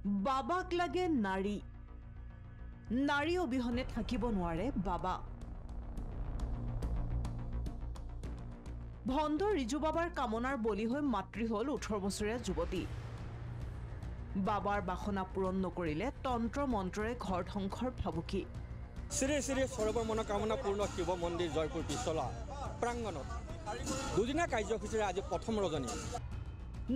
বাবাক লাগে নাৰী নাৰী অবিহনে থাকিব নোৱাৰে বাবা ভণ্ড ৰিজু বাবাৰ কামনাৰ বলি হৈ মাতৃ হল 18 বছৰীয়া যুৱতী বাবাৰ বাসনা পূৰণ নকৰিলে তন্ত্ৰ মন্ত্ৰৰে ঘৰ ধ্বংসৰ ভাবুকি শ্ৰী শ্ৰী সৰ্বমনোকামনা পূৰ্ণ শিৱ মন্দিৰ জয়পুৰ পিছলা প্ৰাংগণত দুদিনীয়া কাৰ্যসূচীৰে আজি প্ৰথম ৰজনী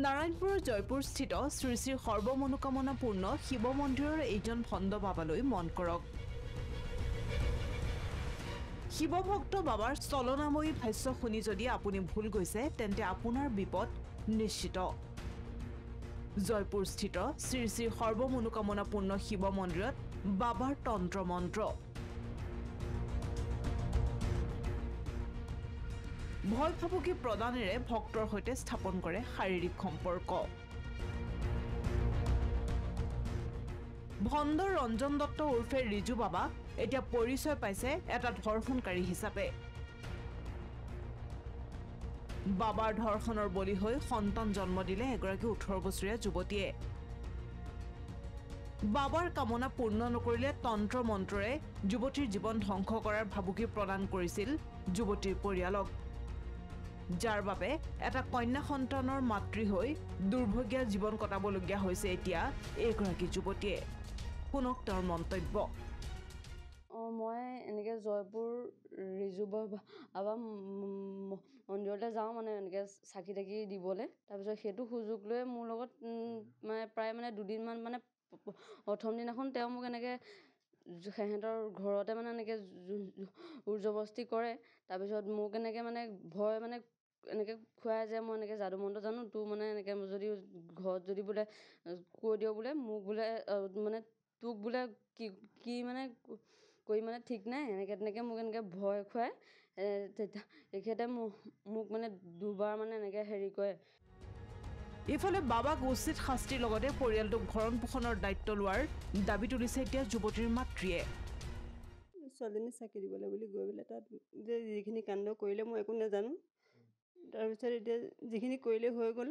নাৰায়ণপুৰৰ জয়পুৰ স্থিত শ্ৰী শ্ৰী সৰ্বমনোকামনা পূৰ্ণ শিৱ মন্দিৰৰ এইজন ভণ্ড বাবালৈ মন কৰক শিৱ ভক্ত বাবাৰ চলনাময়ী ভাষ্য শুনি যদি আপুনি ভুল গৈছে তেন্তে আপোনাৰ বিপদ নিশ্চিত জয়পুৰ স্থিত শ্ৰী শ্ৰী সৰ্বমনোকামনা পূৰ্ণ শিৱ মন্দিৰত বাবাৰ তন্ত্ৰ মন্ত্ৰ ভয় ভাবুকি প্ৰদানেৰে ভক্তৰ সৈতে স্থাপন কৰে শাৰীৰিক সম্পৰ্ক ভণ্ড ৰঞ্জন দত্ত উৰ্ফে ৰিজু বাবা এতিয়া পৰিচয় পাইছে এটা ধৰ্ষণকাৰী হিচাপে বাবাৰ ধৰ্ষণৰ বলি হৈ সন্তান জন্ম দিলে এগৰাকী 18 বছৰীয়া যুৱতীয়ে বাবাৰ কামনা পূৰ্ণ নকৰিলে তন্ত্ৰ মন্ত্ৰৰে যুৱতীৰ জীৱন ধ্বংস কৰাৰ ভাবুকি প্ৰদান কৰিছিল যুৱতীৰ পৰিয়ালক যাৰ বাবে এটা কন্যা সন্তানৰ মাতৃ হৈ দুৰ্ভগীয়া জীৱন কটাবলগীয়া হৈছে এতিয়া এগৰাকী যুৱতীয়ে শুনক তেওঁৰ মন্তব্য মই এনেকৈ জয়পুৰ ৰিজু বাবা মন্দিৰলৈ যাওঁ মানে এনেকৈ চাকি তাকি দিবলৈ তাৰপিছত সেইটো সুযোগ লৈ মোৰ লগত মানে প্ৰায় মানে দুদিনমান মানে প্ৰথম দিনাখন তেওঁ মোক এনেকৈ সিহঁতৰ ঘৰতে মানে এনেকৈ জবৰদস্তি কৰে তাৰপিছত মোক এনেকৈ মানে ভয় মানে এনেকৈ খুৱাই যে মই এনেকৈ যাদু মন্ত্ৰ জানো তোৰ মানে এনেকৈ যদি ঘৰত যদি বোলে কৈ দিওঁ বোলে মোক বোলে মানে তোক বোলে কি মানে কৰি মানে ঠিক নাই এনেকৈ তেনেকৈ মোক এনেকৈ ভয় খুৱাই তেখেতে মোক মানে দুবাৰ মানে এনেকৈ হেৰি কৰে ইফালে বাবাক উচিত শাস্তিৰ লগতে পৰিয়ালটোক ভৰণ পোষণৰ দায়িত্ব লোৱাৰ দাবী তুলিছে এতিয়া যুৱতীৰ মাতৃয়ে ছোৱালীজনী চাকি দিবলৈ বুলি গৈ পেলাই তাত যে যিখিনি কাণ্ড কৰিলে মই একো নাজানো তাৰপিছত এতিয়া যিখিনি কৰিলে হৈ গ'ল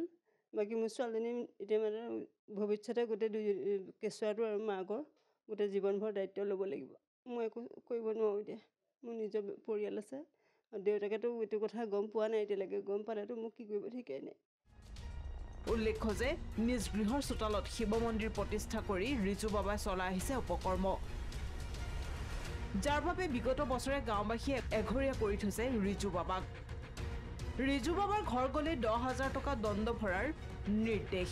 বাকী মোৰ ছোৱালীজনী এতিয়া মানে ভৱিষ্যতে গোটেই কেঁচুৱাটো আৰু মাকৰ গোটেই জীৱনভৰ দায়িত্ব ল'ব লাগিব মই একো কৰিব নোৱাৰোঁ এতিয়া মোৰ নিজৰ পৰিয়াল আছে দেউতাকেতো এইটো কথা গম পোৱা নাই এতিয়ালৈকে গম পালেতো মোক কি কৰিব ঠিকেই নাই উল্লেখ্য যে নিজ গৃহৰ চোতালত শিৱ মন্দিৰ প্ৰতিষ্ঠা কৰি ৰিজু বাবাই চলাই আহিছে উপকৰ্ম যাৰ বাবে বিগত বছৰে গাঁওবাসীয়ে এঘৰীয়া কৰি থৈছে ৰিজু বাবাক ৰিজু বাবাৰ ঘৰ গ'লে 10,000 টকা দণ্ড ভৰাৰ নিৰ্দেশ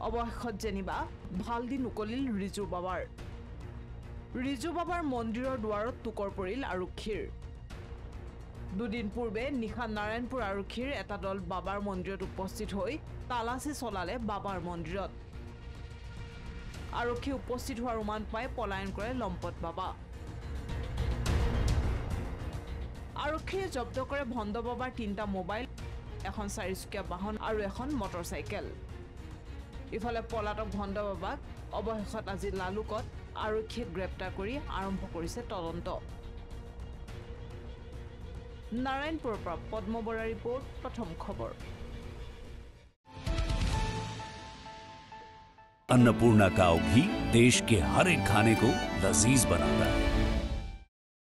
অৱশেষত যেনিবা ভাল দিন উকলিল ৰিজু বাবাৰ মন্দিৰৰ দুৱাৰত টুকৰ পৰিল আৰক্ষীৰ দুদিন পূৰ্বে নিশা নাৰায়ণপুৰ আৰক্ষীৰ এটা দল বাবাৰ মন্দিৰত উপস্থিত হৈ তালাচী চলালে বাবাৰ মন্দিৰত আৰক্ষী উপস্থিত হোৱাৰ উমান পাই পলায়ন কৰে লম্পট বাবা আৰক্ষীয়ে জব্দ কৰে ভণ্ড বাবাৰ 3টা মোবাইল এখন 4চকীয়া বাহন আৰু এখন মটৰচাইকেল ইফালে পলাতক ভণ্ড বাবাক অৱশেষত আজি লালুকত আৰক্ষীয়ে গ্ৰেপ্তাৰ কৰি আৰম্ভ কৰিছে তদন্ত नारायणपुर पर पद्म बरा रिपोर्ट प्रथम खबर अन्नपूर्णा काव घी देश के हर एक खाने को लजीज बनाता है।